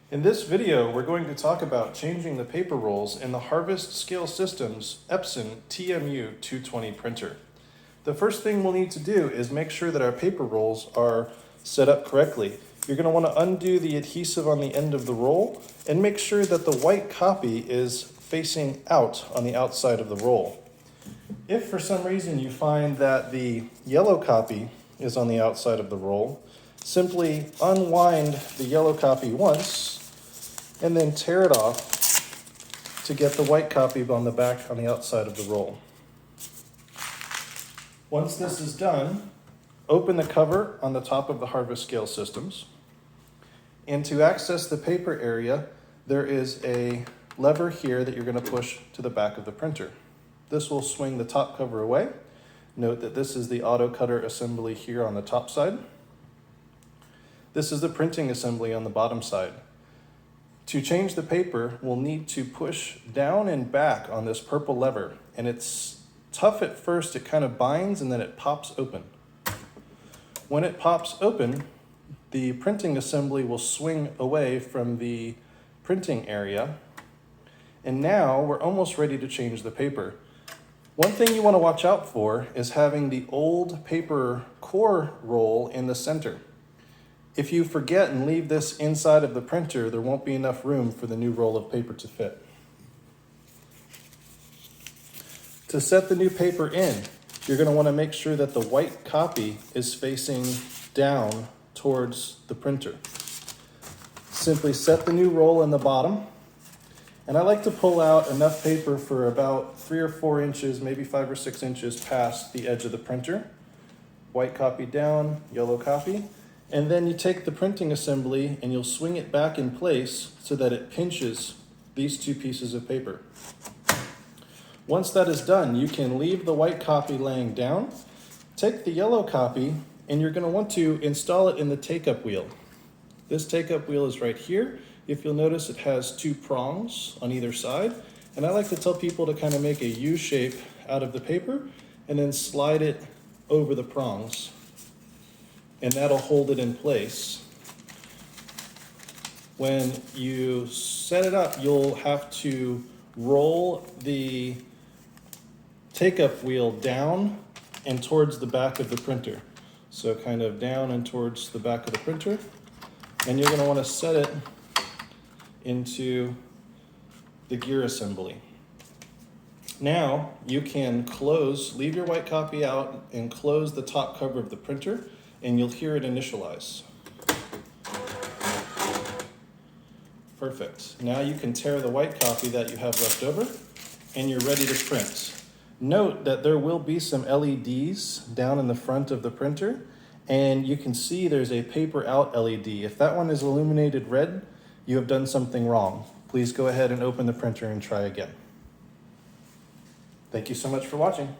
In this video, we're going to talk about changing the paper rolls in the Harvest Scale Systems Epson TMU220 printer. The first thing we'll need to do is make sure that our paper rolls are set up correctly. You're going to want to undo the adhesive on the end of the roll and make sure that the white copy is facing out on the outside of the roll. If for some reason you find that the yellow copy is on the outside of the roll, simply unwind the yellow copy once and then tear it off to get the white copy on the back on the outside of the roll. Once this is done, open the cover on the top of the Harvest Scale Systems. And to access the paper area, there is a lever here that you're going to push to the back of the printer. This will swing the top cover away. Note that this is the auto cutter assembly here on the top side. This is the printing assembly on the bottom side. To change the paper, we'll need to push down and back on this purple lever, and it's tough at first. It kind of binds and then it pops open. When it pops open, the printing assembly will swing away from the printing area, and now we're almost ready to change the paper. One thing you want to watch out for is having the old paper core roll in the center. If you forget and leave this inside of the printer, there won't be enough room for the new roll of paper to fit. To set the new paper in, you're going to want to make sure that the white copy is facing down towards the printer. Simply set the new roll in the bottom, and I like to pull out enough paper for about 3 or 4 inches, maybe 5 or 6 inches past the edge of the printer. White copy down, yellow copy. And then you take the printing assembly and you'll swing it back in place so that it pinches these 2 pieces of paper. Once that is done, you can leave the white copy laying down, take the yellow copy, and you're going to want to install it in the take-up wheel. This take-up wheel is right here. If you'll notice, it has 2 prongs on either side, and I like to tell people to kind of make a U shape out of the paper and then slide it over the prongs, and that'll hold it in place. When you set it up, you'll have to roll the take-up wheel down and towards the back of the printer. So kind of down and towards the back of the printer. And you're going to want to set it into the gear assembly. Now you can leave your white copy out and close the top cover of the printer, and you'll hear it initialize. Perfect. Now you can tear the white copy that you have left over, and you're ready to print. Note that there will be some LEDs down in the front of the printer, and you can see there's a paper out LED. If that one is illuminated red, you have done something wrong. Please go ahead and open the printer and try again. Thank you so much for watching.